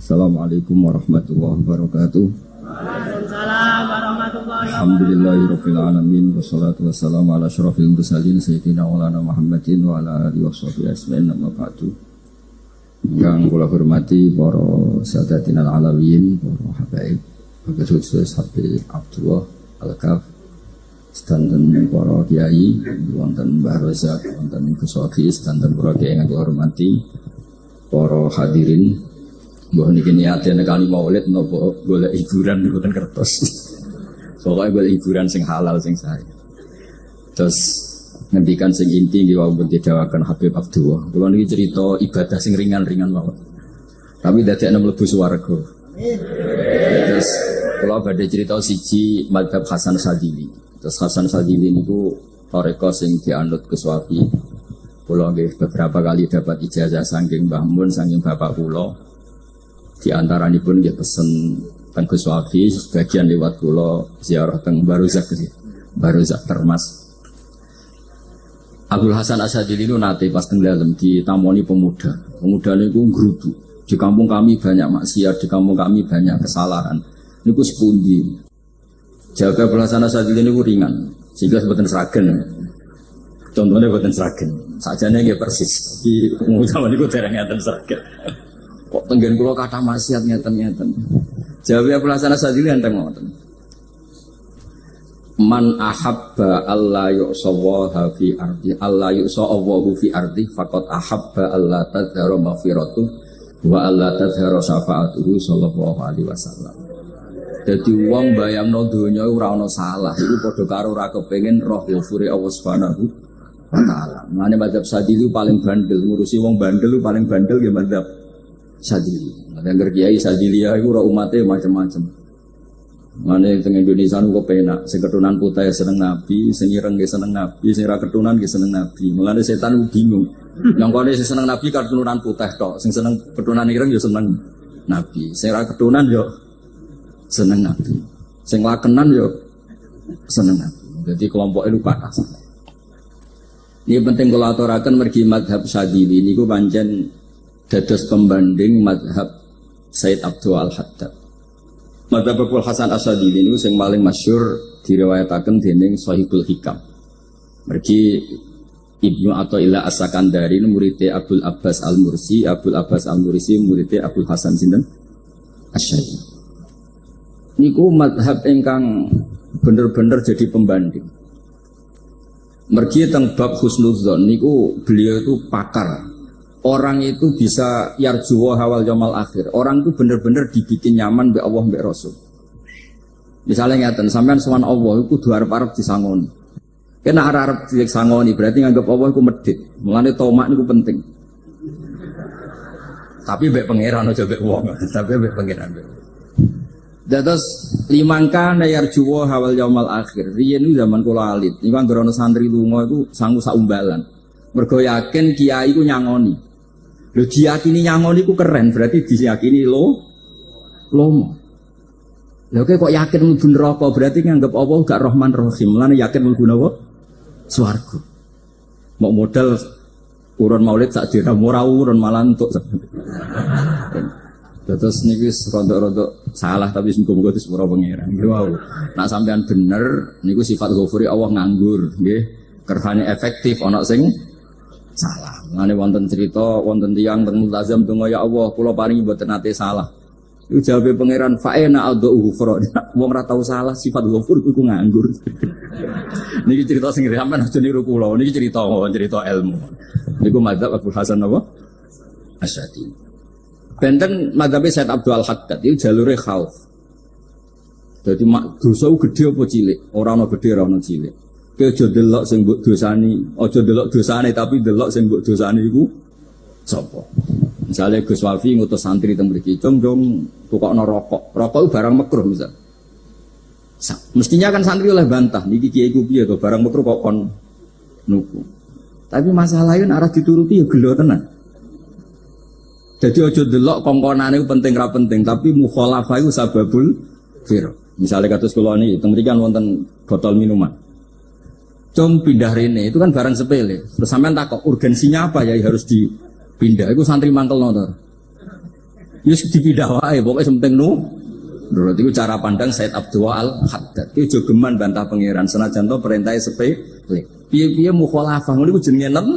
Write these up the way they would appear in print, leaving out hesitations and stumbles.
Assalamualaikum warahmatullahi wabarakatuh. Waalaikumsalam warahmatullahi wabarakatuh. Alhamdulillahirabbil alamin wassalatu wassalamu ala asyrofil mursalin sayyidina maulana Muhammadin wa ala alihi washabihi ajmain amma ba'du. Yang kula hormati para sadatinal alawiyin, para habaib, khusus Habib Abdullah Al-Kaf, sedanten para kiai, wonten Mbah Rozak, wonten Gus Sofi, sedanten para kiai yang kula hormati, para hadirin. Mbah niki niate nekani maulid napa golek hiburan mboten kertos. Pokoke golek hiburan sing halal sing sae. Terus ngendikan sing inti nggih wau didawaken Habib Abdullah. Kula niki cerita ibadah sing ringan-ringan mawon. Tapi dadekne mlebu swarga. Terus kula badhe cerita siji mazhab Hasan Sadili. Terus Hasan Sadili niku toreko sing dianut Gus Wafi. Kula nggih beberapa kali dapat ijazah saking Mbah Mun saking bapak kula. Di antaranipun nggih pesen teng Gus Wafi, sebagian lewat kula ziarah teng Baruzak Termas. Abdul Hasan Asadili itu nate pas teng dalem ditamoni pemuda. Pemuda niku ngrudu. Di kampung kami banyak maksiat, di kampung kami banyak kesalahan. Niku sepundi? Jaga Abdul Hasan Asadili niku ringan, sehingga mboten seragen. Contohnya mboten seragen. Sajane nggih persis. Di zaman niku dereng ngaten seragen. Kok tenggen kula kata maksiat ngeten-ngeten. Jawabe Abdul Hasan Asadili enten ngoten. Man ahabba alla yu'sawaha fi ardi alla yu'sawahu fi ardi faqad ahabba alla tadhara maghfiratu wa alla tadhara syafaatuhu sallallahu alaihi wasallam. Dadi wong bayangno donya ora ana salah iku padha karo ora kepengin roh ghafure Allah Subhanahu wa taala. Mane mazhab Sadili paling bandel, ngurusi wong bandel paling bandel nggih mazhab Sadili. Ada kiai Sadilia itu ora umatnya macam-macam. Mana teng Indonesia nu kok penak, sing keturunan putih seneng Nabi, sing ireng ge seneng Nabi, sing ra keturunan ge seneng Nabi. Mulane setan bingung. Yang kene sing seneng Nabi keturunan putih tok, sing seneng keturunan ireng ya seneng Nabi. Sing ra keturunan yo seneng Nabi. Sing lakenan yo seneng Nabi. Jadi kelompok itu patah. Ini penting kula aturaken mergi mazhab Sadili niku pancen dados pembanding mazhab Said Abdul Al-Haddad. Mazhab Abdul Hasan Asadili ini yang paling masyhur diriwayataken dening Shahihul Hikam. Mergi Ibnu Athaillah As-Sakandari muridé Abdul Abbas Al-Mursi, Abdul Abbas Al-Mursi muridé Abdul Hasan sinten Asy'ari. Niku mazhab ingkang bener-bener jadi pembanding. Mergi teng bab husnudzon niku beliau itu pakar. Orang itu bisa yarjuwa hawal yaumil akhir. Orang itu benar-benar dibikin nyaman mbek Allah mbek Rasul. Misalnya ngeten, sampean sowan Allah iku kudu arep-arep disangoni. Kena arep disangoni berarti nganggep Allah iku medhit. Mulane tomak niku penting. Tapi mbek pangeran aja mbek wong, tapi mbek pangeran. Dados limangka yarjuwa hawal yaumil akhir. Riyen zaman kula alit, niku anggere ana santri lunga iku sangu sak umbalan. Mergo yakin kiai iku nyangoni. Lho diyakini nyangoni ku keren, berarti diyakini lomo. Lho kok yakin mlebu neraka, berarti nganggep Allah gak Rahman Rahim. Mulane yakin mlebu napa? Swarga. Mau modal urun maulid sak dirham ora urun malah entuk. Terus niki rodok-rodok salah tapi muga-muga disepuro pangeran. Nggih wau. Nek sampean bener niku sifat ghafuri Allah nganggur, nggih. Kerhane efektif ana sing salah. Ngene wonten cerita wonten tiyang teng multazam donga ya Allah kula paringi mboten nate salah. Iku jawabe pangeran fa'ena adhu ghufra. Wong ora tau salah sifat ghafur iku nganggur. Niki cerita sing sampean aja niru kula. Niki cerita ilmu. Niku mazhab Abdul Hasan apa? Asy'ari. Benten mazhab Said Abdul Al-Haddad iku jalure khauf. Dadi dosa gedhe apa cilik? Ora ana gedhe ora ana cilik. Aja delok sing mbok dosani, aja delok dosane tapi delok sing mbok dosani iku sapa. Misale Gus Wafi ngutus santri teng mriki, "Cung tukokno rokok." Rokok barang makruh misal. Mestinya kan santri oleh bantah, niki kiai ku piye to barang makruh kok kon nuku. Tapi masalahnya arah dituruti ya gelo tenan. Jadi aja delok kongkonane iku penting ra penting, tapi mukhalafah iku sababul fir. Misale kados kula niki teng mriki kan wonten botol minuman. Com pindah rene itu kan barang sepele. Terus sampean takok urgensinya apa ya harus dipindah. Itu santri mangkel to. Yus dipindah wae, pokoknya penting nurut. Itu cara pandang Said Abdul Al-Haddad. Itu jogeman bantah pangeran senajan to perintahnya sepele. Piye-piye mukhalafah ngono iku jenenge nentang.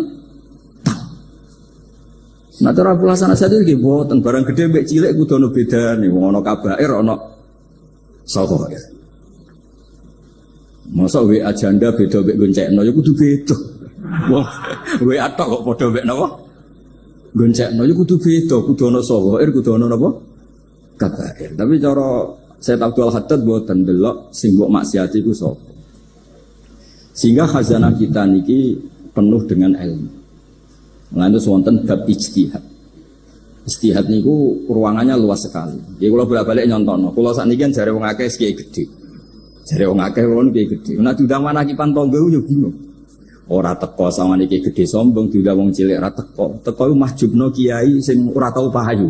Nah cara Hasan Asadi iki boten barang gede mbek cilik kudu ono bedane. Wong ana kabair ana sahair. Masa WA janda beda mbek goncekno ya kudu beda. Wong WA tok kok padha mbek napa? Goncekno ya kudu beda, kudu ana sahair, kudu ana napa? Kabair. Tapi cara Said Abdul Haddad boten delok sing mbok maksiati iku sapa. Sehingga khazanah kita niki penuh dengan ilmu. Ngantos wonten bab ijtihad. Ijtihad niku ruangannya luas sekali. Ya kula bolak-balik nyontono. Kula sakniki kan jare wong akeh kiai gedhe. Jare wong akeh wong kiai gedhe. Nek diundang manakipan tangga yo bingung. Ora teko samane kiai gedhe sombong, diundang wong cilik ora teko. Teko iku mahjubno kiai sing ora tau pahayu.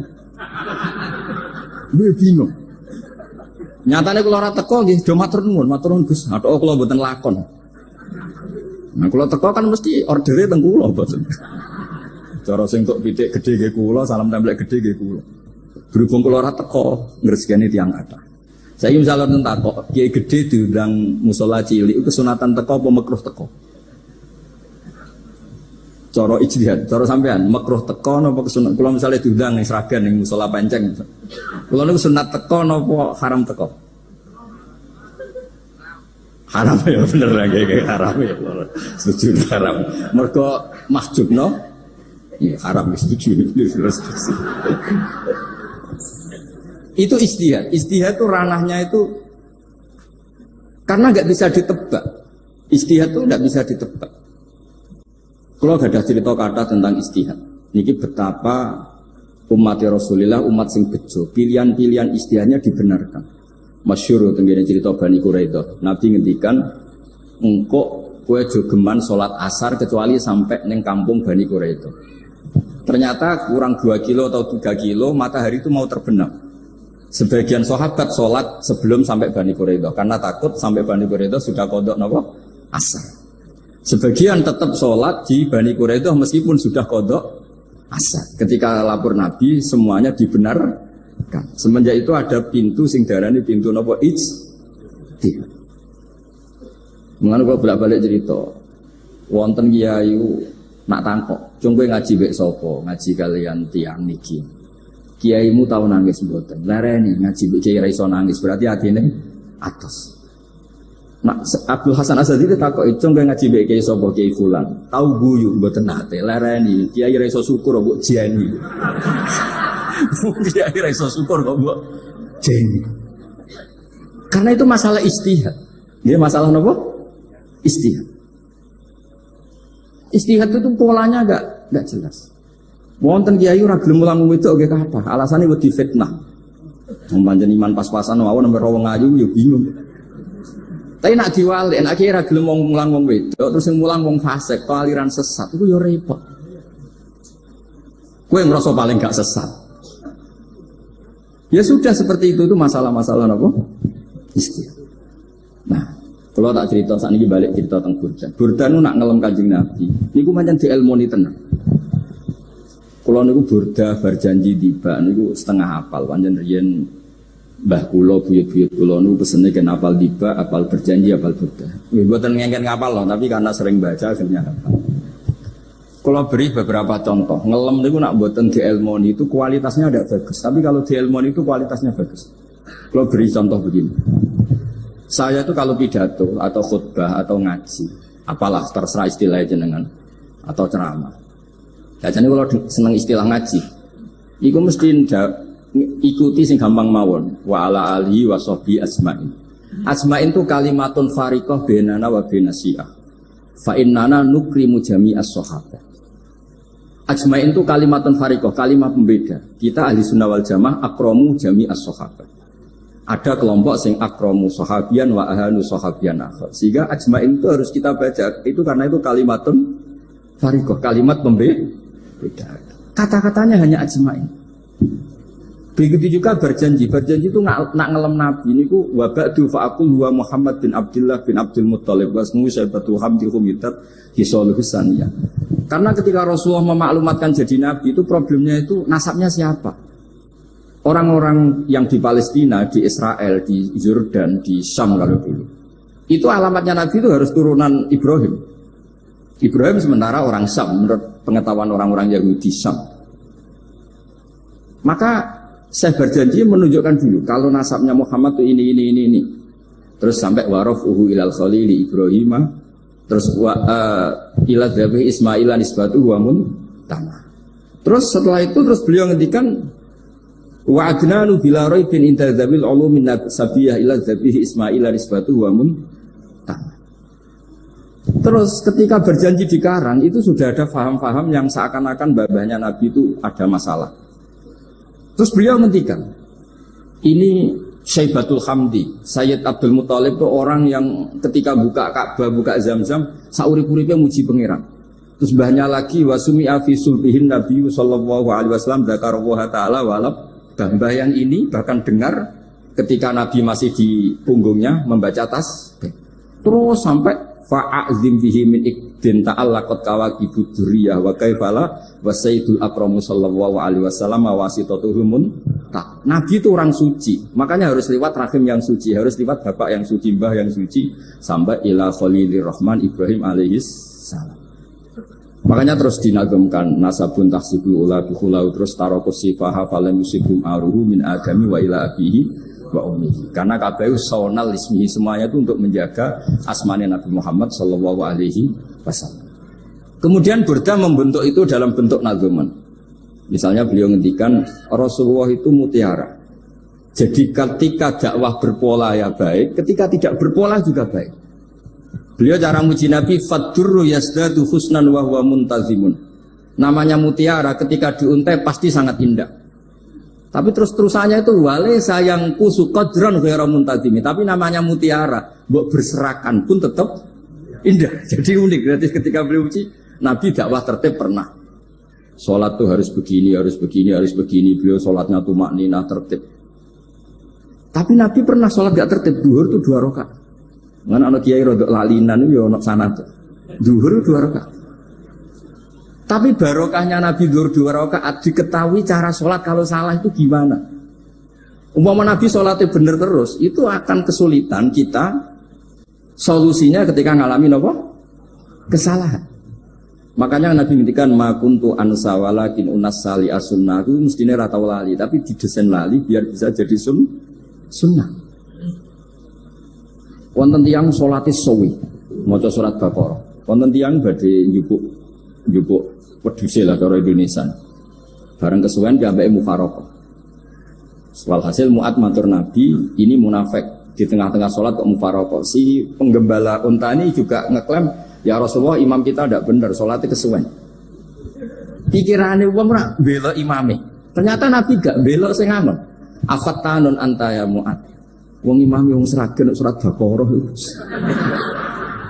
Bingung. Nyatane kula ora teko nggih do matur nuwun Gus. Atok kula mboten lakon. Nah kula teko kan mesti ordere teng kula mboten. Cara sing tok pitik gedhe nggih kula, salam templek gedhe nggih kula. Berhubung kula ora teko ngresgeni tiyang kathah. Saiki misalnya tentang takok, kiai gedhe diundang musala cilik iku kesunatan teko apa makruh teko? Cara ijtihad, cara sampean makruh teko napa kesunat? Kula misalnya diundang ning Sragen ning musala Panceng. Kula niku sunat teko napa haram teko? Haram ya bener lagi haram ya. Setuju haram. Mergo mahjubno ya haram setuju. Itu ijtihad. Ijtihad itu ranahnya itu karena enggak bisa ditebak. Ijtihad itu enggak bisa ditebak. Kalau gak ada cerita kata tentang ijtihad, niki betapa umat Rasulullah umat sing bejo, pilihan-pilihan ijtihadnya dibenarkan. Masyhur tenggene cerita Bani Quraidah. Nabi ngendikan engkau kowe jogeman salat asar kecuali sampai neng kampung Bani Quraidah. Ternyata kurang 2 kilo atau 3 kilo matahari itu mau terbenam. Sebagian sahabat salat sebelum sampai Bani Quraidah karena takut sampai Bani Quraidah sudah qadha napa? Asar. Sebagian tetap sholat di Bani Quraidah meskipun sudah qadha asar. Ketika lapor Nabi semuanya dibenarkan. Semenjak itu ada pintu sing darani pintu napa ijtihad. Mulane kok bolak-balik cerita. Wonten kiai nak tangkok, "Cung kowe ngaji mek sapa? Ngaji kalian tiyang niki." Kiaimu tau nangis mboten? Lareni ngaji mek kiai ra iso nangis, berarti atine atos. Nah, Abdul Hasan Asadi itu takut itu nggak ngaji baik kiai sobo kiai fulan, tahu guyu buat nate, lereni kiai reso syukur buat jeni, kiai reso syukur buat jeni. Karena itu masalah ijtihad, dia masalah apa? Ijtihad. Ijtihad itu polanya nggak jelas. Wonten kiai ora gelem mulang itu oke apa? Alasannya buat difitnah. Mempanjen iman pas-pasan mawon nomor wong ayu yo bingung. Tapi nak diwali, nak kira gelem wong mulang wong wedok, terus yang mulang wong fasik, aliran sesat, itu ya repot. Kue ngerasa paling gak sesat. Ya sudah seperti itu masalah-masalah apa? Ijtihad. Nah, kalau tak cerita saat ini balik cerita tentang Burdan. Burdan itu nak ngelem Kanjeng Nabi. Niku pancen dielmoni tenan. Kalau niku Burda berjanji tiba, niku setengah hafal, pancen riyen Mbah kula buyut-buyut kula niku pesene ken apal tiba, apal berjanji, apal Burda. Nggih mboten ngengken ngapal loh, tapi karena sering baca akhirnya hafal. Kalau beri beberapa contoh, ngelem niku nak mboten dielmoni itu kualitasnya tidak bagus, tapi kalau dielmoni itu kualitasnya bagus. Kalau beri contoh begini. Saya itu kalau pidato atau khutbah atau ngaji, apalah terserah istilah jenengan atau ceramah. Biasanya kalau seneng istilah ngaji, iku mesti ikuti sing gampang mawon wa ala alihi wa sahbi asma'in. Asma'in itu kalimatun fariqah bainana wa bainasyiah. Fa innana nukrimu jami'as sahabat. Asma'in itu kalimatun fariqah, kalimat pembeda. Kita ahli sunnah wal jamaah akramu jami'as sahabat. Ada kelompok sing akramu sahabian wa ahanu sahabian akhir. Sehingga ajma'in itu harus kita baca. Itu karena itu kalimatun fariqah, kalimat pembeda. Kata-katanya hanya ajma'in. Begitu juga berjanji itu nak ngelem Nabi ini ku wabadu fa'akul huwa Muhammad bin Abdullah bin Abdul Muttalib wasmu syaibatul hamdi humitat hisoluh saniyah. Karena ketika Rasulullah memaklumatkan jadi Nabi itu problemnya itu nasabnya siapa? orang-orang yang di Palestina, di Israel, di Yordan, di Syam kalau dulu, itu alamatnya Nabi itu harus turunan Ibrahim. Ibrahim sementara orang Syam, menurut pengetahuan orang-orang Yahudi Syam. Maka saya berjanji menunjukkan dulu kalau nasabnya Muhammad itu ini. Terus sampai warafuhu ilal khalili Ibrahim, terus ila dzabih Ismail nisbatuhu wa muntama. Terus setelah itu terus beliau ngendikan wa adnanu bila raibin inda dzabil ulumin sabiyah ila dzabih Ismail nisbatuhu wa muntama. Terus ketika berjanji di Karang itu sudah ada faham-faham yang seakan-akan babahnya Nabi itu ada masalah. Terus beliau ngendikan ini Syaibatul Hamdi, Sayyid Abdul Muthalib itu orang yang ketika buka Ka'bah, buka Zam-Zam, saurip-uripnya muji pangeran. Terus banyak lagi wasumi'a fi sulbihin Nabi sallallahu alaihi wasallam dzakarallaha ta'ala walab. Mbah yang ini bahkan dengar ketika Nabi masih di punggungnya membaca tasbih. Terus sampai fa'azim bihi min ikdin ta'allaqat kawakibud duriyah wa kaifala wa sayyidul akramu sallallahu alaihi wasallam wasitatuhumun. Nabi itu orang suci, makanya harus lewat rahim yang suci, harus lewat bapak yang suci, mbah yang suci, sampai ila Khalilir Rahman Ibrahim alaihis salam. Makanya terus dinagemkan nasabun tahsibul ula bikhulau, terus tarokus sifaha falam yusibum aruhu min adami wa ila abihi wa ummihi. Karena kabeh sawnal ismihi, semuanya itu untuk menjaga asmanya Nabi Muhammad sallallahu alaihi wasallam. Kemudian Burda membentuk itu dalam bentuk nazuman. Misalnya beliau ngendikan Rasulullah itu mutiara. Jadi ketika dakwah berpola ya baik, ketika tidak berpola juga baik. Beliau cara muji Nabi fadurru yasdadu husnan wa huwa muntazimun. Namanya mutiara ketika diuntai pasti sangat indah. Tapi terus-terusannya itu wale sayangku suqadran ghairu muntazimi. Tapi namanya mutiara, mbok berserakan pun tetap indah. Jadi unik. Berarti ketika beliau muji Nabi dakwah tertib pernah. Sholat tuh harus begini. Beliau sholatnya tuh makninah tertib. Tapi Nabi pernah sholat gak tertib. Duhur tuh 2 rakaat. Mana anak kiai rodok lalinan itu ya anak sana tuh. Duhur 2 rakaat. Tapi barokahnya Nabi duhur 2 rakaat diketahui cara sholat kalau salah itu gimana. Umpama Nabi sholatnya bener terus, itu akan kesulitan kita solusinya ketika ngalamin apa? Kesalahan. Makanya Nabi ngendikan ma kuntu ansa walakin unas sali as-sunnah, itu mestinya ratau lali, tapi didesain lali biar bisa jadi sunnah. Wonten tiyang salate suwi, maca surat Baqarah. Wonten tiyang badhe njupuk wedhuse lah cara Indonesia. Bareng kesuwen diambeke mufaraqah. Walhasil Mu'ad matur Nabi, ini munafik di tengah-tengah salat kok mufaraqah. Si penggembala unta ini juga ngeklaim, ya Rasulullah imam kita tidak benar, sholatnya kesuwen. Pikirannya uang rak bela imame. Ternyata Nabi gak bela sing aman. Afattanun anta ya Mu'ad. Wong imam yang seragen surat Baqarah.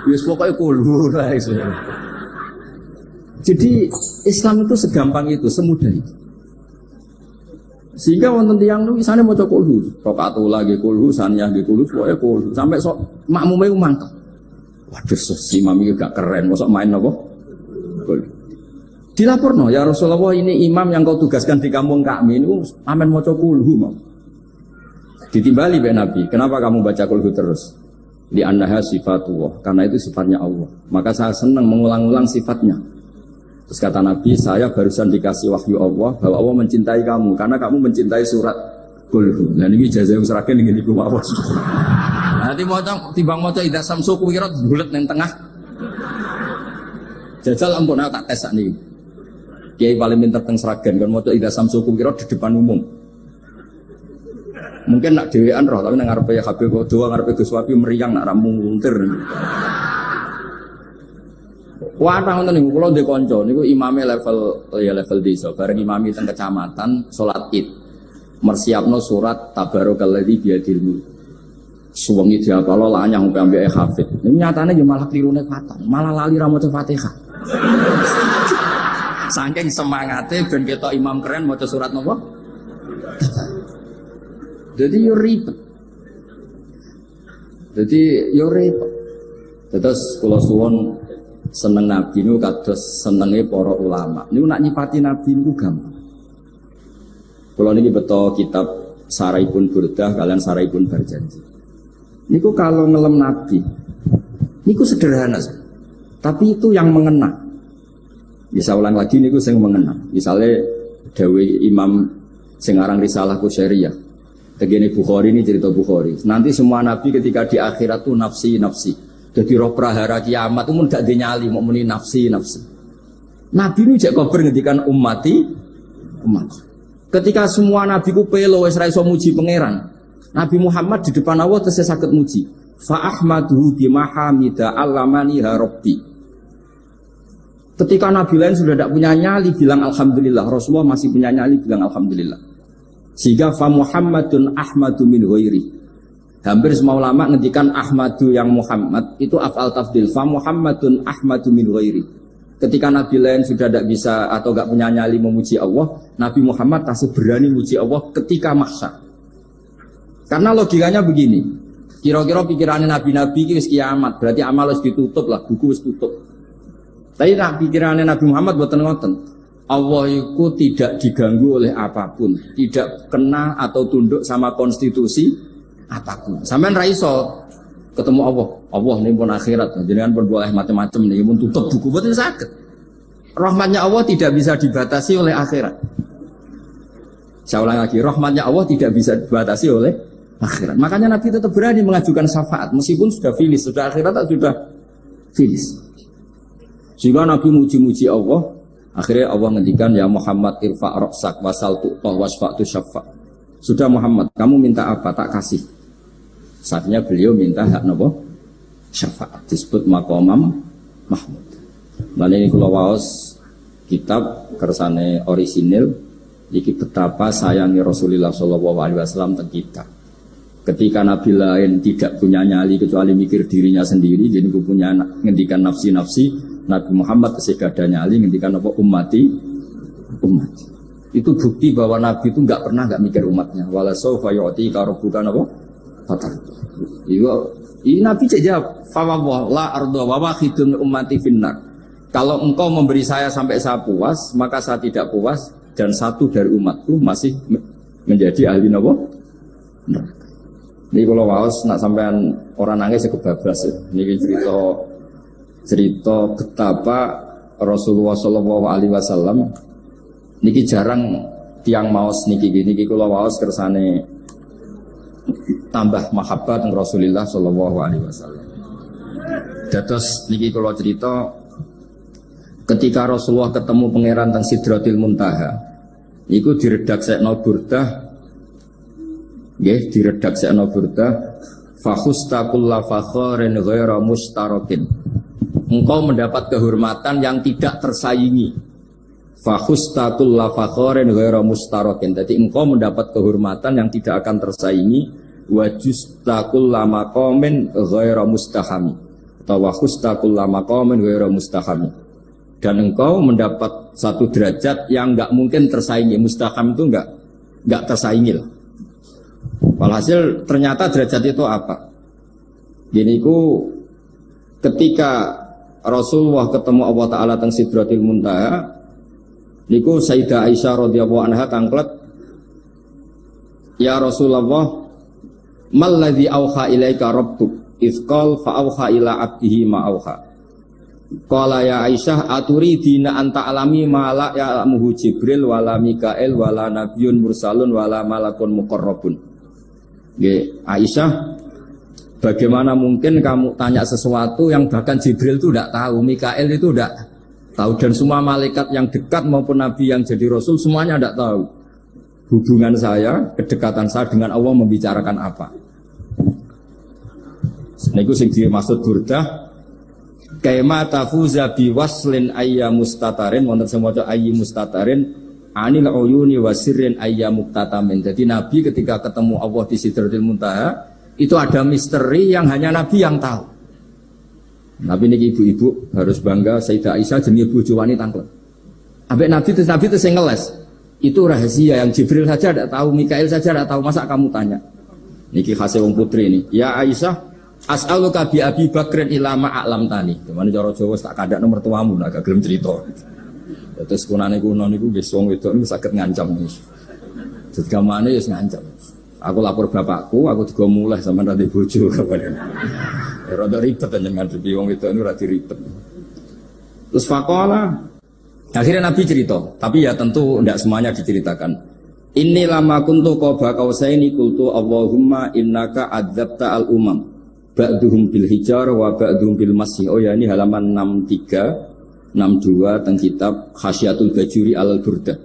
Wis pokoke kulhu lah iso. Jadi Islam itu segampang itu, semudah itu. Sehingga wonten tiyang niku isane maca kulhu, rakaat lagi kulhu, saniyah nggih kulhu, pokoke kulhu sampai sok makmume ku mangkel. Waduh, si mami gak keren, masa main apa? Dilaporno, ya Rasulullah ini imam yang kau tugaskan di kampung kami ini amen maca kulhu mau. Ditimbali be Nabi, kenapa kamu baca kulhu terus? Li annaha sifatullah, karena itu sifatnya Allah. Maka saya senang mengulang-ulang sifatnya. Terus kata Nabi, saya barusan dikasih wahyu Allah bahwa Allah mencintai kamu karena kamu mencintai surat kulhu. Nah ini ijazah usraken ngene iku mawon. Nanti maca timbang maca idza samsu kuwirat bulet ning tengah. Jajal ampun tak tes sakniki. Kiai paling pinter teng Sragen kan maca idza samsu kuwirat di depan umum. Mungkin nak dhewean roh tapi nang ngarepe Habib Doa ngarepe Gus Wapi meriang nak ra muntir. Wah, ngoten niku kula ndek kanca niku imame level desa, bareng imami teng kecamatan salat Id. Mersiapno surat Tabarakalladzi biyadil mulk. Suwengi diapalo lanyah sampai ambek hafid. Ini nyatane yo malah klirune fatal, malah lali ra maca Fatihah. Saking semangate ben ketok imam keren maca surat napa? Jadi yo ribet. Terus kula suwun seneng Nabi niku kados senenge para ulama. Niku nak nyipati Nabi niku gampang. Kalau niki betul kitab Saraipun Burdah kalian Saraipun Berjanji. Niku kalau ngelem Nabi, niku sederhana, tapi itu yang mengena. Bisa ulang lagi niku sing mengena. Misalnya Dewi Imam sing aran Risalah Qusyariyah. Tegene Bukhari ini cerita Bukhari. Nanti semua nabi ketika di akhirat tuh nafsi. Jadi roh prahara kiamat itu mun gak dinyali mau muni nafsi. Nabi ini jek kober ngendikan umat. Ketika semua nabi ku pelo wis ra iso muji pangeran. Nabi Muhammad di depan Allah tesih saged muji. Fa ahmaduhu bima hamida allamani ha rabbi. Ketika nabi lain sudah tidak punya nyali bilang alhamdulillah, Rasulullah masih punya nyali bilang alhamdulillah. Sehingga fa Muhammadun ahmadu min ghairi. Hampir semua ulama ngendikan ahmadu yang Muhammad itu af'al tafdil. Fa Muhammadun ahmadu min ghairi. Ketika nabi lain sudah tidak bisa atau tidak punya nyali memuji Allah, Nabi Muhammad masih berani memuji Allah ketika mahsyar. Karena logikanya begini. Kira-kira pikirannya nabi-nabi wis kiamat, berarti amal wis ditutup lah, buku wis tutup. Tapi pikirannya Nabi Muhammad boten ngoten. Allah itu tidak diganggu oleh apapun, tidak kena atau tunduk sama konstitusi apapun. Sampean ra iso ketemu Allah. Allah nih pun akhirat, jenengan pun boleh macam-macam nih, pun tutup buku boten saged. Rahmatnya Allah tidak bisa dibatasi oleh akhirat. Saya ulang lagi, rahmatnya Allah tidak bisa dibatasi oleh akhirat. Makanya Nabi tetap berani mengajukan syafaat meskipun sudah finish, sudah akhirat sudah finish. Sehingga Nabi muji-muji Allah. Akhirnya Allah ngendikan ya Muhammad irfa' ra'sak wasal tu'tah wasfa'tu syafa'. Sudah Muhammad, kamu minta apa tak kasih. Saatnya beliau minta hak napa? Syafaat. Disebut maqamam mahmud. Lan ini kula waos kitab kersane orisinil iki betapa sayangi Rasulullah sallallahu alaihi wasallam teng kita. Ketika nabi lain tidak punya nyali kecuali mikir dirinya sendiri, jadi punya ngendikan nafsi. Nabi Muhammad ketika ada nyali ngendikan apa umat. Itu bukti bahwa Nabi itu nggak pernah nggak mikir umatnya. Wala sawfa yu'tika rabbuka apa? Fatar. Ini Nabi jawab, fa la arda wa wahidun ummati finnar. Kalau engkau memberi saya sampai saya puas, maka saya tidak puas dan satu dari umatku masih menjadi ahli neraka. Ini kalau waos nak sampean orang nangis kebablas. Ini cerita betapa Rasulullah Shallallahu Alaihi Wasallam niki jarang tiang maos niki kula waos kersane tambah mahabbat Rasulullah Shallallahu Alaihi Wasallam. Dados niki kula cerita ketika Rasulullah ketemu pangeran teng Sidratil Muntaha, iku diredaksekno Burdah, nggih diredaksekno Burdah, fakhusta kulla fakharin ghaira mustarakin. Engkau mendapat kehormatan yang tidak tersaingi. Fakhustatul lafakhorin ghaira mustarakin. Jadi engkau mendapat kehormatan yang tidak akan tersaingi. Wajustakul lama komen ghaira mustahami. Atau wakhustakul lama komen ghaira mustahami. Dan engkau mendapat satu derajat yang nggak mungkin tersaingi. Mustaham itu nggak tersaingi lah. Walhasil ternyata derajat itu apa? Gini ku ketika Rasulullah ketemu Allah Ta'ala teng Sidratil Muntaha niku Sayyidah Aisyah radhiyallahu anha tangklet, ya Rasulullah malladzi auha ilaika rabbuk izqal fa auha ila abdihi ma auha. Qala ya Aisyah aturidina anta alami ma la ya'lamuhu Jibril wala Mikail wala nabiyyun mursalun wala malakun muqarrabun. Nggih Aisyah, bagaimana mungkin kamu tanya sesuatu yang bahkan Jibril itu tidak tahu, Mikael itu tidak tahu, dan semua malaikat yang dekat maupun Nabi yang jadi Rasul semuanya tidak tahu hubungan saya, kedekatan saya dengan Allah membicarakan apa. Niku sing dimaksud Burdah, kaima tafuza bi waslin ayya mustatarin, wonten sing maca ayyi mustatarin anil uyuni wasirrin ayya muktatamin. Jadi Nabi ketika ketemu Allah di Sidratil Muntaha itu ada misteri yang hanya Nabi yang tahu. Nabi ini ibu-ibu harus bangga. Sayyidah Aisyah jenis bojo wanita tangklet. Ambek Nabi itu sing ngeles. Itu rahasia yang Jibril saja tidak tahu, Mikail saja tidak tahu. Masa kamu tanya? Niki khase wong putri ini. Ya Aisyah, as'aluka bi Abi Bakrin ilama a'lam tani. Gimana cara Jawa tak kadak nomor tuamu nak gak gelem cerita. Terus kunane kuno niku wis wong wedok niku saged ngancam. Jadi kamane wis ngancam. Aku lapor bapakku, aku juga mulai sama nanti bojo kapan. Rada ribet jenengan di wong itu ora ribet. Terus faqala akhirnya Nabi cerita, tapi ya tentu tidak semuanya diceritakan. Inni lama kuntu qaba qausaini qultu Allahumma innaka adzabta al umam ba'duhum bil hijar wa ba'duhum bil masih. Oh ya, ini halaman 63 62 teng kitab Hasyiatul Bajuri alal Burdah.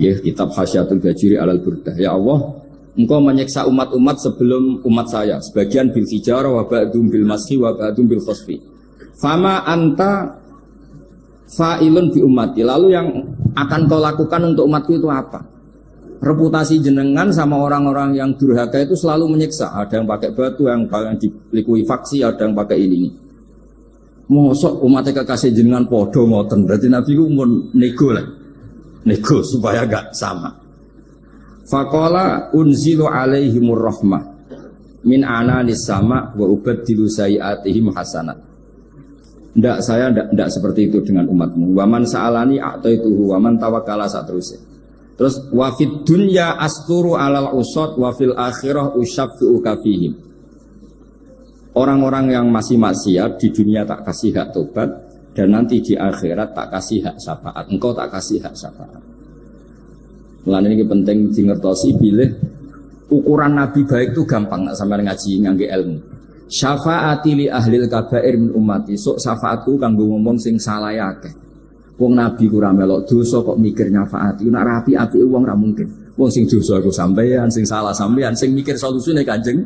Ya, kitab Hasyiatul Bajuri alal Burdah. Ya Allah, Engkau menyiksa umat-umat sebelum umat saya, sebagian bil hijar wa ba'dum bil masih wa ba'dum bil khosfi. Fama anta fa'ilun bi ummati. Lalu yang akan kau lakukan untuk umatku itu apa? Reputasi jenengan sama orang-orang yang durhaka itu selalu menyiksa. Ada yang pakai batu, yang dilikuifaksi, ada yang pakai ini. Mosok umatnya kekasih jenengan podo ngoten. Berarti Nabi ku mun nego lah. Nego supaya gak sama. Faqala unzilu alaihimur rahmah min ananis sama wa ubaddilu sayiatihim hasanat. Ndak, saya ndak seperti itu dengan umatmu. Waman sa'alani a'taituhu waman tawakkala saterusnya. Terus wa fid dunya asturu alal usad wa fil akhirah usyaffi'u kafihim. Orang-orang yang masih maksiat di dunia tak kasih hak tobat, dan nanti di akhirat tak kasih hak syafaat. Engkau tak kasih hak syafaat. Mulane ini penting dingertosi bilih ukuran Nabi baik itu gampang nak sampean ngaji ngangge ilmu. Syafaati li ahlil kabair min ummati. Sok syafaatku kanggo ngomong sing salah akeh. Wong Nabi ku ora melok dosa kok mikir nyafaati. Nek rapi-apike wong ra mungkin. Wong sing dosa iku sampean, sing salah sampean, sing mikir solusine Kanjeng.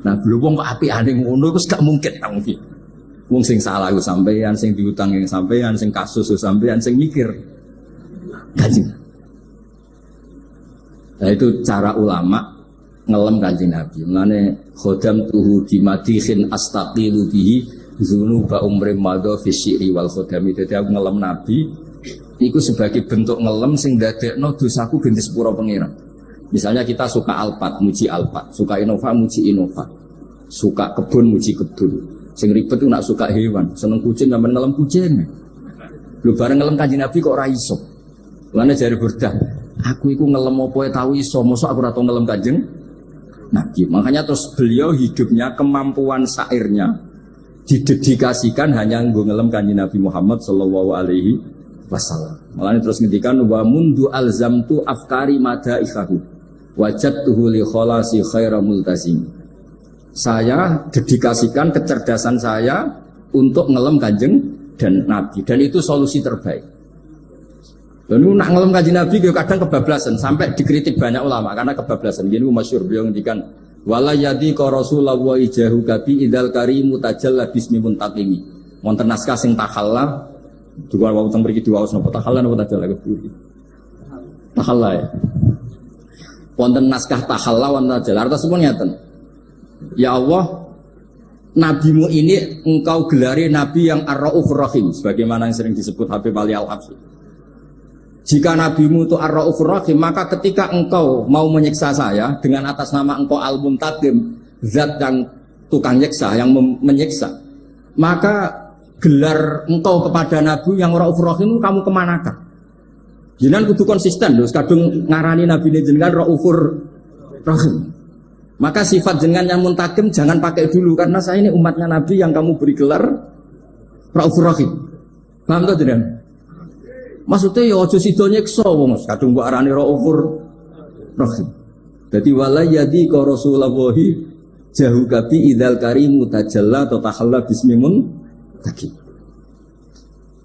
Nah, belum wong kok apikane ngono wis gak mungkin ta mungkin. Wong sing salah iku sampean, sing diutang yang sampean, sing kasus sampean, sing mikir Kanjeng. Nah itu cara ulama ngelem Kanjeng Nabi. Mulane khodam tuhu dimadihin astaqilu bihi dzunuba umri madha fi syi'ri wal khodami. Dadi aku ngelem Nabi iku sebagai bentuk ngelem sing ndadekno dosaku ben disepuro pangeran. Misalnya kita suka Alphard, muji Alphard, suka Innova, muji Innova, suka kebun, muji kebun. Sing ribet itu nak suka hewan, seneng kucing sampean ngelem kucing. Lho bareng ngelem Kanjeng Nabi kok ora iso. Mulane jare Burdah, aku iku ngelem apa tau iso, mosok aku ora tau ngelem Kanjeng Nabi. Makanya terus beliau hidupnya, kemampuan syairnya didedikasikan hanya nggo ngelem Kanjeng Nabi Muhammad sallallahu alaihi wasallam. Makanya terus ngendikan wa mundu alzamtu afkari madaikahu wajadtuhu li khalasi khaira multazim. Saya dedikasikan kecerdasan saya untuk ngelem Kanjeng dan Nabi, dan itu solusi terbaik. Lalu nak ngelem Kanjeng Nabi kadang kebablasan sampai dikritik banyak ulama karena kebablasan. Gini masyhur beliau ngendikan wala yadi ka rasulullah wa ijahu kabi idal karimu tajalla bismi muntaqimi. Wonten naskah sing takhalla juga wau teng mriki diwaos napa takhalla napa tajalla keburi. Takhalla ya. Wonten naskah takhalla wonten tajalla artosipun ngeten. Ya Allah, nabimu ini engkau gelari nabi yang ar-raufur rahim sebagaimana yang sering disebut Habib Ali Al-Habsyi. Jika nabimu itu ar-raufur rahim, maka ketika engkau mau menyiksa saya dengan atas nama engkau al-muntaqim, zat yang tukang nyiksa, yang menyiksa, maka gelar engkau kepada nabi yang raufur rahim itu kamu kemanakan? Jenengan kudu konsisten lho, kadung ngarani nabi ini jenengan raufur rahim. Maka sifat jenengan yang muntaqim jangan pakai dulu, karena saya ini umatnya nabi yang kamu beri gelar raufur rahim. Paham tuh jenengan? Maksudnya ya aja sida nyiksa wong kadung mbok arani raufur rahim. Dadi wala yadi ka rasulullahi jahu kabi idzal karimu tajalla ta tahalla bismimun taki.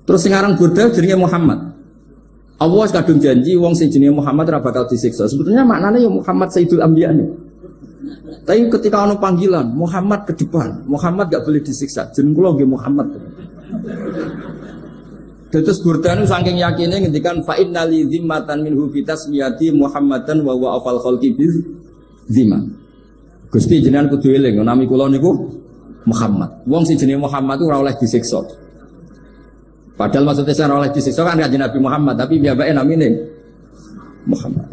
Terus sing aran Burdah jenenge Muhammad. Allah kadung janji wong sing jenenge Muhammad ora bakal disiksa. Sebetulnya maknanya ya Muhammad Sayyidul Anbiya nih. Tapi ketika ono panggilan Muhammad ke depan, Muhammad gak boleh disiksa. Jeneng kula nggih Muhammad. Terus Burdah itu saking yakinnya ngendikan fa inna li zimmatan minhu bi tasmiyati Muhammadan wa huwa afal khalqi bi zimma. Gusti jenengan kudu eling nami kula niku Muhammad. Wong sing jenenge Muhammad itu ora oleh disiksa. Padahal maksudnya ora oleh disiksa kan kanjeng Nabi Muhammad, tapi piyambake namine Muhammad.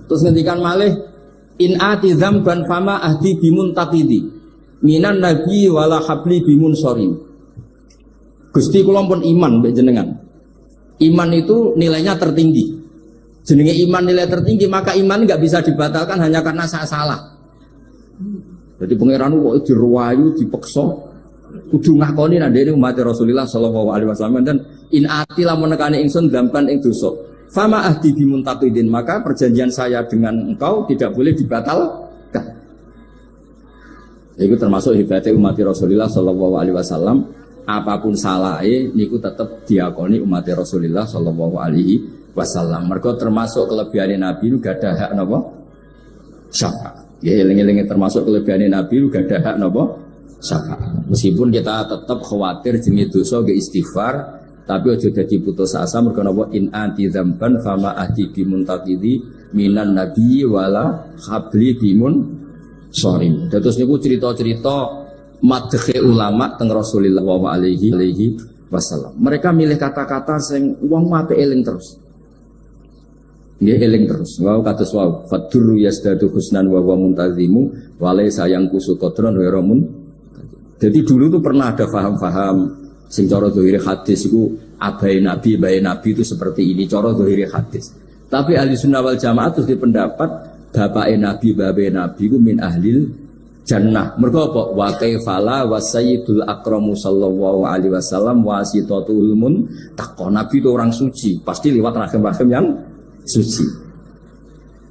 Terus ngendikan malih in ati dzamban fama ahdi bimuntaqidi minan nabi wala habli bimunsarim. Gusti kula pun iman mbek jenengan. Iman itu nilainya tertinggi. Jenenge iman nilai tertinggi, maka iman nggak bisa dibatalkan hanya karena saya salah. Jadi pangeran kok diruwayu, dipeksa, kudu ngakoni nek dene umat Rasulullah sallallahu alaihi wasallam dan in ati lamun nekane ingsun dampan ing dosa. Fama ahdi bimuntaqidin, maka perjanjian saya dengan engkau tidak boleh dibatalkan. Itu termasuk hebatnya umat Rasulullah sallallahu alaihi wasallam, apapun salahnya niku tetap diakoni umat Rasulullah sallallahu alaihi wasallam. Mergo termasuk kelebihan Nabi itu gak ada hak napa? Syafaat. Ya eling-eling termasuk kelebihan Nabi itu gak ada hak napa? Syafaat. Meskipun kita tetap khawatir jenenge dosa ge istighfar, tapi aja dadi putus asa mergo napa in anti dzamban fama ahdi bimuntaqidi minan nabi wala habli bimun sorim. Terus niku cerita-cerita madhe ulama teng Rasulullah sallallahu alaihi wasallam. Mereka milih kata-kata sing wong mate eling terus. Dia eling terus. Wau kados wau fadurru yasdadu husnan wa wa muntazimu walai sayang kusu qadron wa ramun. Jadi dulu tuh pernah ada faham-faham sing cara zahir hadis iku abai nabi itu seperti ini cara zahir hadis. Tapi ahli sunnah wal jamaah terus di pendapat bapake nabi babe nabi ku min ahlil jannah. Mergo apa? Wa kaifala wa sayyidul akramu sallallahu alaihi wasallam wasitatul mun taqwa. Nabi itu orang suci, pasti lewat rahim-rahim yang suci.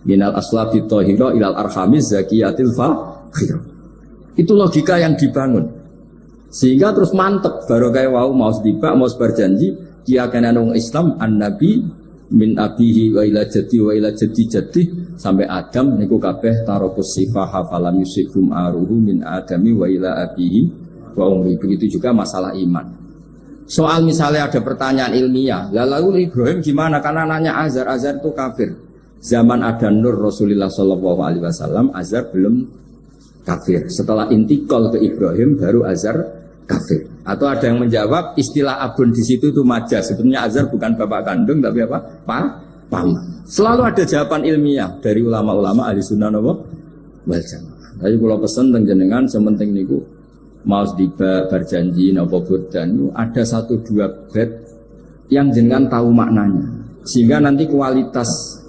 Minal aslabi thahira ilal arhamiz zakiyatil fakhir. Itu logika yang dibangun. Sehingga terus mantep barokah wau mau dibak mau berjanji kiyakan wong Islam an-nabi min abihi wa ila jaddi sampai Adam niku kabeh tarokus sifah falam yusikum aruhu min adami wa ila abihi wa umri. Begitu juga masalah iman. Soal misalnya ada pertanyaan ilmiah, lalu Ibrahim gimana? Karena nanya Azar itu kafir. Zaman ada Nur Rasulullah sallallahu alaihi wasallam, Azar belum kafir. Setelah intikal ke Ibrahim, baru Azar kafir. Atau ada yang menjawab istilah abun di situ itu majaz. Sebenarnya Azar bukan bapak kandung, tapi apa? Paman. Selalu ada jawaban ilmiah dari ulama-ulama ahli sunnah wal jamaah. Tapi kalau pesen teng jenengan sementing niku mau berjanji napa burdan ada 1-2 bait yang jenengan tahu maknanya sehingga nanti kualitas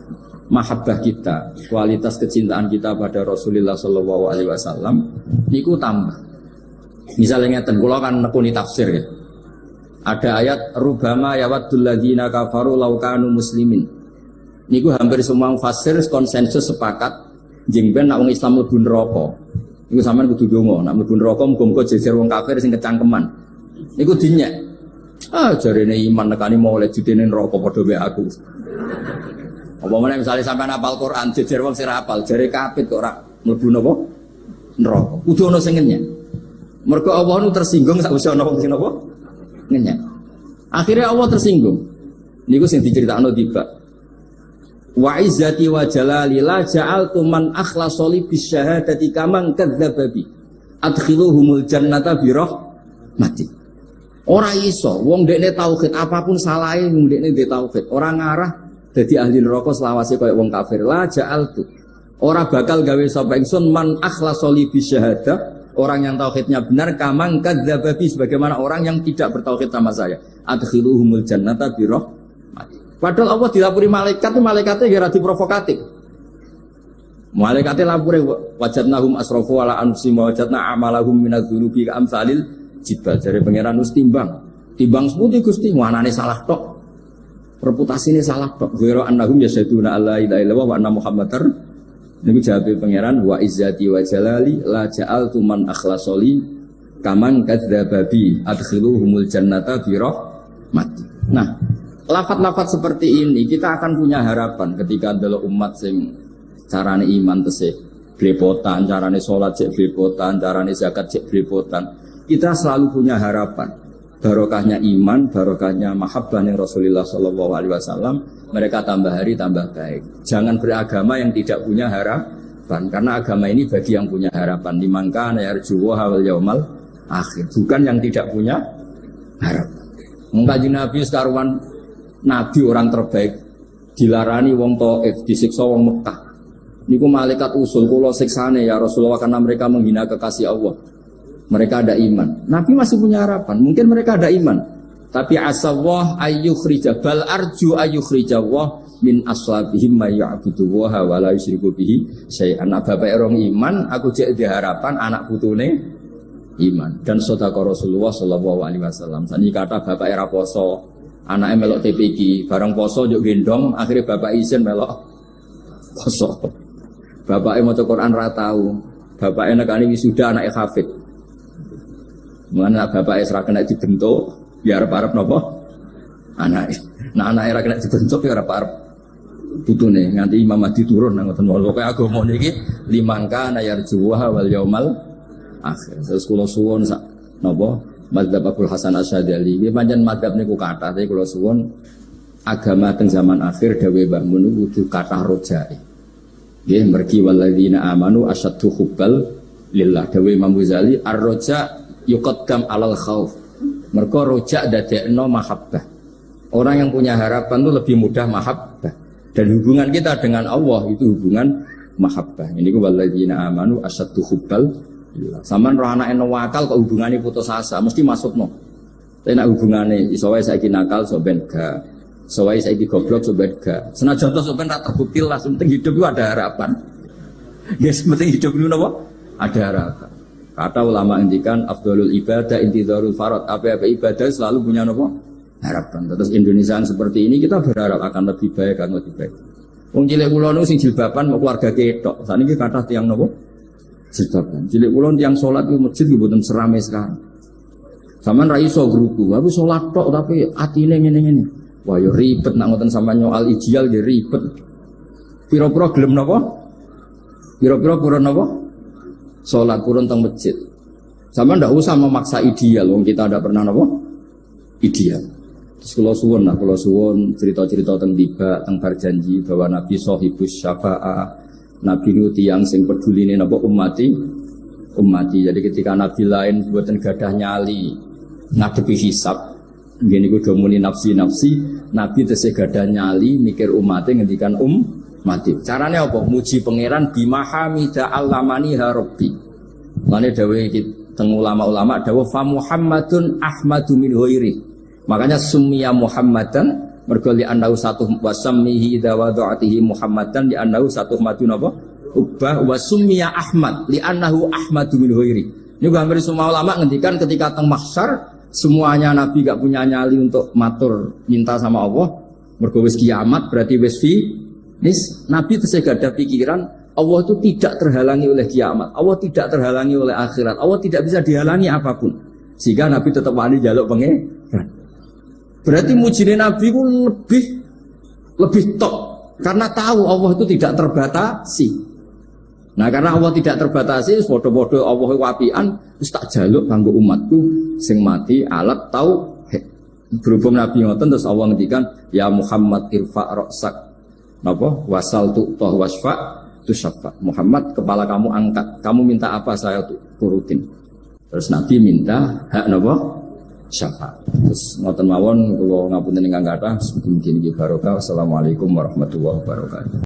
mahabbah kita, kualitas kecintaan kita pada Rasulullah sallallahu alaihi wasallam niku tambah. Misalnya ngeten kula kan nekuni tafsir ya. Ada ayat rubama yawaddul ladzina kafaru law kanu muslimin. Niku hampir semua mufassir konsensus sepakat jengben nek wong Islam mlebu neraka. Iku sampean kudu donga, nek mlebu neraka muga-muga jejer wong kafir sing kecangkeman. Niku dinyek. Jarene iman nekani mau oleh judene neraka padha wae aku. Apa meneh misale sampean hafal Quran jejer wong sing hafal, jare kafir kok ora mlebu napa? Neraka. Kudu ana sing ngenyek. Mergo Allah nu tersinggung sak wis ana wong sing napa? Ngenyek. Akhirnya Allah tersinggung. Niku sing diceritakno tiba. Wa izzati wa jalali la ja'altu man akhlasa li bisyahadati kaman kadzdzaba bi adkhiluhumul jannata bi rahmati. Ora iso wong dekne tauhid apapun salahe wong dekne ndek tauhid ora ngarah dadi ahli neraka selawase kaya wong kafir. La ja'altu ora bakal gawe sapa ingsun man akhlasa li bisyahadah orang yang tauhidnya benar kaman kadzdzaba bi sebagaimana orang yang tidak bertauhid sama saya. Adkhiluhumul jannata bi rahmati. Padahal Allah dilapuri malaikat, malaikatnya kira diprovokatif. Malaikatnya lapure wajadnahum asrafu ala anfusihim wa wajadna amalahum minadz-dzunubi ka amsalil jibal. Jare pangeran wis timbang. Timbang seputi Gusti, wanane salah tok. Reputasine salah tok. Ghairu annahum yasyaduna alla ilaha illallah wa anna muhammadar. Niku jawabe pangeran wa izzati wa jalali la ja'altu man akhlasoli kaman kadzdzaba bi adkhiluhumul jannata bi rahmati. Nah, lafat-lafat seperti ini kita akan punya harapan ketika adalah umat sing carane iman tesih blepotan, carane sholat cek blepotan, carane zakat cek blepotan. Kita selalu punya harapan barokahnya iman, barokahnya mahabbah yang Rasulullah sallallahu alaihi wasallam, mereka tambah hari tambah baik. Jangan beragama yang tidak punya harapan, karena agama ini bagi yang punya harapan. Dimangka yarjuwa wal yaumal akhir, bukan yang tidak punya harapan. Mengkaji Nabi sekaruan Nabi orang terbaik dilarani wong Taif, disiksa wong Mekah. Niku malaikat usul kula siksane ya Rasulullah karena mereka menghina kekasih Allah. Mereka ada iman. Nabi masih punya harapan. Mungkin mereka ada iman. Tapi asawah ayyukhrija bal arju ayyukhrija Allah min aslabihim may ya'budu wa la yusyriku bihi syai'an. Bapak rong iman, aku cek diharapan anak putune iman. Dan sedekah Rasulullah sallallahu alaihi wasallam. Sani kata bapak era poso, anake melok TPQ, bareng poso njuk gendong, akhirnya bapak izin melok poso. Bapake maca Quran ra tau. Bapake nekani wisuda anake hafid. Mana bapake ora kena dibentuk, ya arep-arep napa? Anake. Nah anake ora kena dibentuk ya arep-arep putune nganti Imam Mahdi turun nang ngoten wae. Pokoke agama niki limangka nayarjuha wal yaumal akhir. Terus kula suwun sak napa? Madzhab Abdul Hasan Asy'adzali. Nggih pancen madzhab niku kathah, tapi kula suwun agama teng zaman akhir dawuh Mbah Mun kudu kathah rojae. Nggih mergi walladzina amanu asyaddu hubbal lillah. Dawuh Imam Ghazali ar-roja yuqaddam alal khauf. Mergo roja dadekno mahabbah. Orang yang punya harapan itu lebih mudah mahabbah. Dan hubungan kita dengan Allah itu hubungan mahabbah. Ini ku walladzina amanu asyaddu hubbal lillah. Saman roh anake wakal kok hubungane putus asa mesti masukno. Tapi nek hubungane iso wae saiki nakal so ben ga. So wae saiki goblok so ben ga. Senajan to so ben ra terbukti lah penting hidup itu ada harapan. Yes, penting hidup itu napa? Ada harapan. Kata ulama ngendikan afdhalul ibadah intizarul farad. Apa-apa ibadah selalu punya napa? Harapan. Terus Indonesia seperti ini kita berharap akan lebih baik, akan lebih baik. Wong cilik kula nu sing jilbaban mau keluarga ketok. Saniki kathah tiyang napa? Jilbaban. Cilik kula tiyang salat di masjid nggih mboten serame sekarang. Sampeyan ra iso grupu, aku salat tok tapi atine ngene-ngene. Wah yo ribet nak ngoten sampeyan nyoal ideal nggih ribet. Pira-pira gelem napa? Pira-pira purun napa? Salat purun teng masjid. Sampeyan ndak usah memaksa ideal, wong kita ndak pernah napa? Ideal. Terus kalau suwun cerita-cerita tentang tiba, tentang berjanji bahwa Nabi Sohibus Syafa'ah, Nabi itu tiang sing peduli ini napa ummati. Jadi ketika Nabi lain buatan gadah nyali ngadepi hisab, gini kudu muni nafsi, Nabi tesih gadah nyali mikir umatnya ngendikan mati. Caranya apa? Muji pangeran bimahamida allamani harabbi. Mane dawuh teng ulama-ulama dawuh fa Muhammadun ahmadu min ghairi. Makanya summiya Muhammadan mergo li annahu satu wasammihi idza wada'atihi Muhammadan li annahu satu madun apa? Ubah wa summiya Ahmad li annahu ahmadu min ghairi. Ini hampir semua ulama ngendikan ketika teng mahsyar semuanya Nabi gak punya nyali untuk matur minta sama Allah. Mergo wis kiamat berarti wis finis. Nabi tesih gak ada pikiran Allah itu tidak terhalangi oleh kiamat. Allah tidak terhalangi oleh akhirat. Allah tidak bisa dihalangi apapun. Sehingga Nabi tetap wani njaluk pangeran. Berarti mujine Nabi itu lebih top karena tahu Allah itu tidak terbatasi. Nah karena Allah tidak terbatasi, podo-podo Allah wapian, terus tak jaluk kanggo umatku sing mati alat tauhid. Berhubung Nabi ngoten terus Allah ngendikan ya Muhammad irfa' ra'sak napa wasal tu'tah wasfa tusaffa. Muhammad kepala kamu angkat, kamu minta apa saya turutin. Terus Nabi minta hak napa? Syafaat. Terus ngoten mawon kula ngapunten ingkang kathah, mungkin iki barokah. Wassalamualaikum warahmatullahi wabarakatuh.